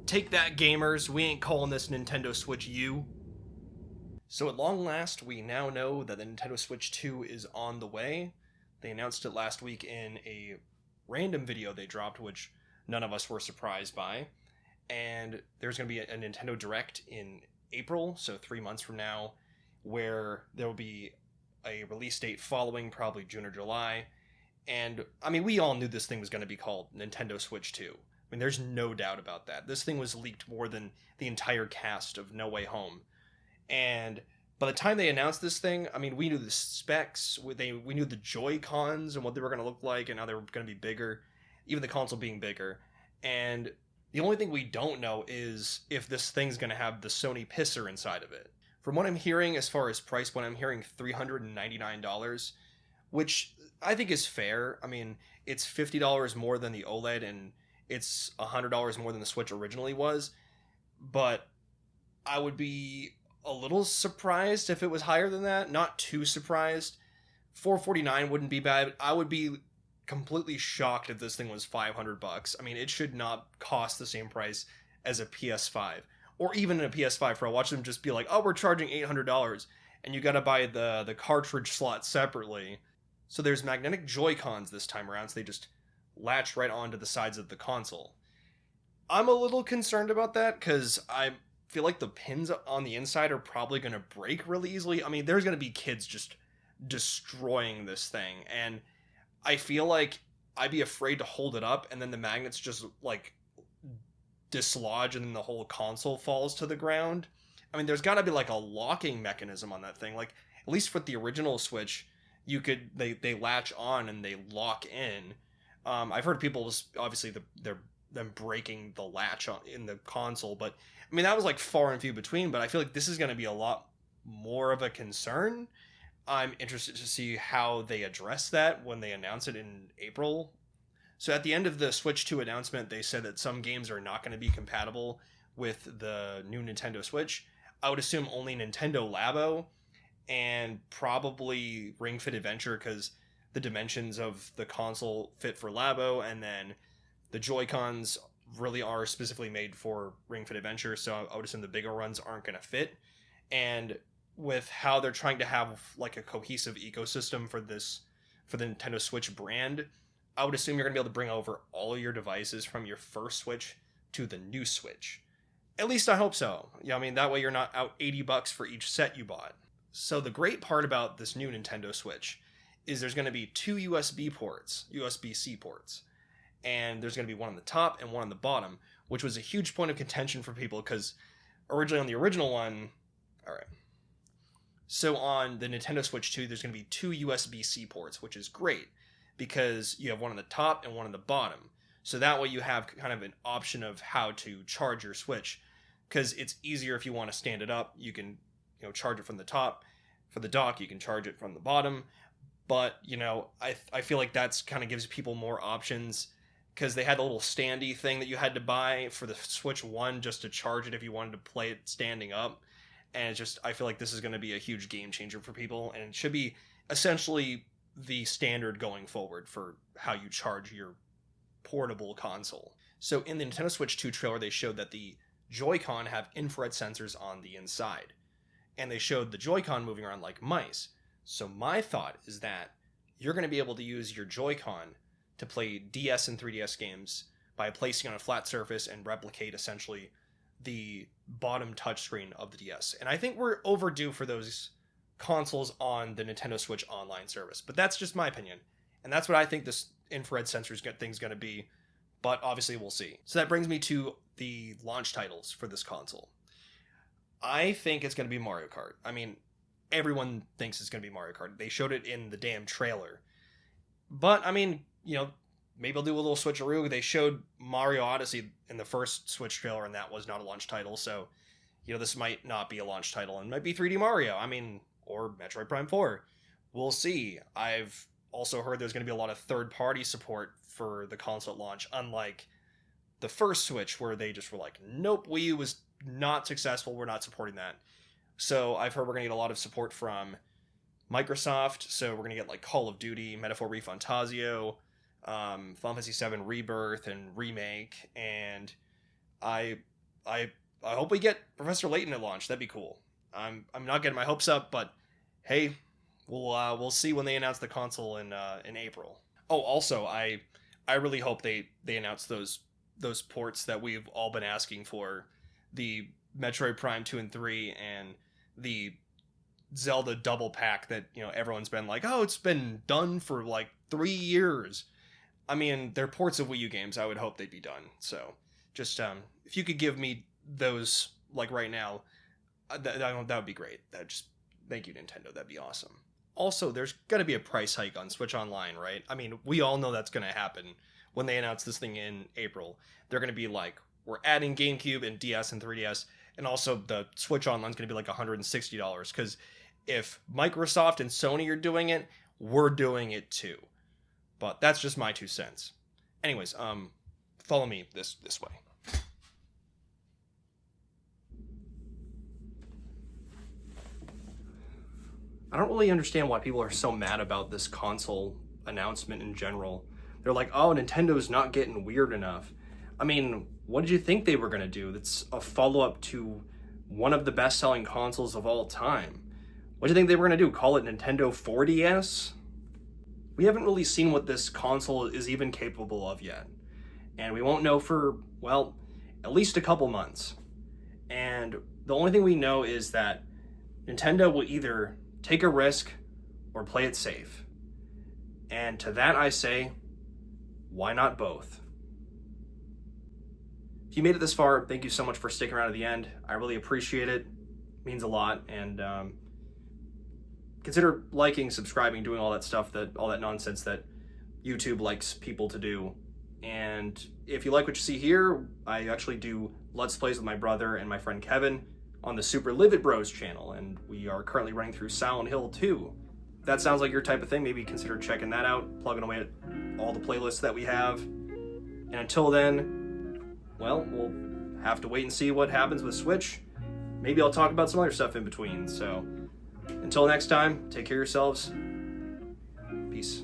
Take that, gamers. We ain't calling this Nintendo Switch U. So at long last, we now know that the Nintendo Switch 2 is on the way. They announced it last week in a random video they dropped, which none of us were surprised by. And there's going to be a Nintendo Direct in April, so 3 months from now, where there will be a release date following, probably June or July. And, I mean, we all knew this thing was going to be called Nintendo Switch 2. I mean, there's no doubt about that. This thing was leaked more than the entire cast of No Way Home. And by the time they announced this thing, I mean, we knew the specs, we knew the Joy-Cons and what they were going to look like and how they were going to be bigger, even the console being bigger. And the only thing we don't know is if this thing's going to have the Sony pisser inside of it. From what I'm hearing, as far as price point, I'm hearing $399, which I think is fair. I mean, it's $50 more than the OLED, and it's $100 more than the Switch originally was, but I would be a little surprised if it was higher than that. Not too surprised. $449 wouldn't be bad. I would be completely shocked if this thing was $500. I mean, it should not cost the same price as a PS5 or even a PS5 Pro. Watch them just be like, "Oh, we're charging $800," and you got to buy the cartridge slot separately. So there's magnetic Joy-Cons this time around, so they just latch right onto the sides of the console. I'm a little concerned about that because I feel like the pins on the inside are probably going to break really easily. I mean, there's going to be kids just destroying this thing, and I feel like I'd be afraid to hold it up and then the magnets just like dislodge and then the whole console falls to the ground. I mean, there's got to be like a locking mechanism on that thing. Like, at least with the original Switch, you could they latch on and they lock in. I've heard people obviously them breaking the latch in the console, but I mean that was like far and few between. But I feel like this is going to be a lot more of a concern. I'm interested to see how they address that when they announce it in April. So at the end of the Switch 2 announcement, they said that some games are not going to be compatible with the new Nintendo Switch. I would assume only Nintendo Labo and probably Ring Fit Adventure, because the dimensions of the console fit for Labo, and then the Joy-Cons really are specifically made for Ring Fit Adventure, so I would assume the bigger ones aren't going to fit. And with how they're trying to have like a cohesive ecosystem for the Nintendo Switch brand, I would assume you're going to be able to bring over all of your devices from your first Switch to the new Switch. At least I hope so. Yeah, I mean, that way you're not out $80 for each set you bought. So the great part about this new Nintendo Switch is there's going to be two USB-C ports. And there's going to be one on the top and one on the bottom, which was a huge point of contention for people because originally on the original one... Alright. So on the Nintendo Switch 2, there's going to be two USB-C ports, which is great because you have one on the top and one on the bottom. So that way you have kind of an option of how to charge your Switch, because it's easier if you want to stand it up. You can, charge it from the top. For the dock, you can charge it from the bottom. But, I feel like that's kind of gives people more options, because they had a little standy thing that you had to buy for the Switch 1 just to charge it if you wanted to play it standing up. And it's just, I feel like this is going to be a huge game changer for people, and it should be essentially the standard going forward for how you charge your portable console. So in the Nintendo Switch 2 trailer, they showed that the Joy-Con have infrared sensors on the inside, and they showed the Joy-Con moving around like mice. So my thought is that you're going to be able to use your Joy-Con to play DS and 3DS games by placing on a flat surface and replicate essentially the bottom touchscreen of the DS. And I think we're overdue for those consoles on the Nintendo Switch Online service. But that's just my opinion. And that's what I think this infrared sensors thing's going to be. But obviously we'll see. So that brings me to the launch titles for this console. I think it's going to be Mario Kart. I mean, everyone thinks it's going to be Mario Kart. They showed it in the damn trailer. But, I mean, maybe I'll do a little switcheroo. They showed Mario Odyssey in the first Switch trailer, and that was not a launch title. So, this might not be a launch title, and it might be 3D Mario. I mean, or Metroid Prime 4. We'll see. I've also heard there's going to be a lot of third-party support for the console at launch, unlike the first Switch, where they just were like, nope, Wii U was not successful, we're not supporting that. So I've heard we're going to get a lot of support from Microsoft, so we're going to get like Call of Duty, Metaphor ReFantazio, Final Fantasy VII Rebirth and Remake, and I I hope we get Professor Layton at launch. That'd be cool. I'm not getting my hopes up, but hey, we'll see when they announce the console in April. Oh, also, I really hope they announce those ports that we've all been asking for, the Metroid Prime 2 and 3 and the Zelda double pack that, you know, everyone's been like, oh, it's been done for like 3 years. I mean, they're ports of Wii U games. I would hope they'd be done. So just if you could give me those like right now, that would be great. Thank you, Nintendo. That'd be awesome. Also, there's gonna be a price hike on Switch Online, right? I mean, we all know that's gonna happen when they announce this thing in April. They're gonna be like, we're adding GameCube and DS and 3DS, and also the Switch Online's gonna be like $160, because if Microsoft and Sony are doing it, we're doing it too. But that's just my 2 cents. Anyways, follow me this way. I don't really understand why people are so mad about this console announcement in general. They're like, oh, Nintendo's not getting weird enough. I mean, what did you think they were going to do? That's a follow-up to one of the best-selling consoles of all time. What do you think they were going to do? Call it Nintendo 4DS? We haven't really seen what this console is even capable of yet. And we won't know for, well, at least a couple months. And the only thing we know is that Nintendo will either take a risk or play it safe. And to that I say, why not both? If you made it this far, thank you so much for sticking around to the end. I really appreciate it. It means a lot. And consider liking, subscribing, doing all that stuff, all that nonsense that YouTube likes people to do. And if you like what you see here, I actually do Let's Plays with my brother and my friend Kevin on the Super Livid Bros channel, and we are currently running through Silent Hill 2. If that sounds like your type of thing, maybe consider checking that out, plugging away at all the playlists that we have. And until then, well, we'll have to wait and see what happens with Switch. Maybe I'll talk about some other stuff in between. So until next time, take care of yourselves. Peace.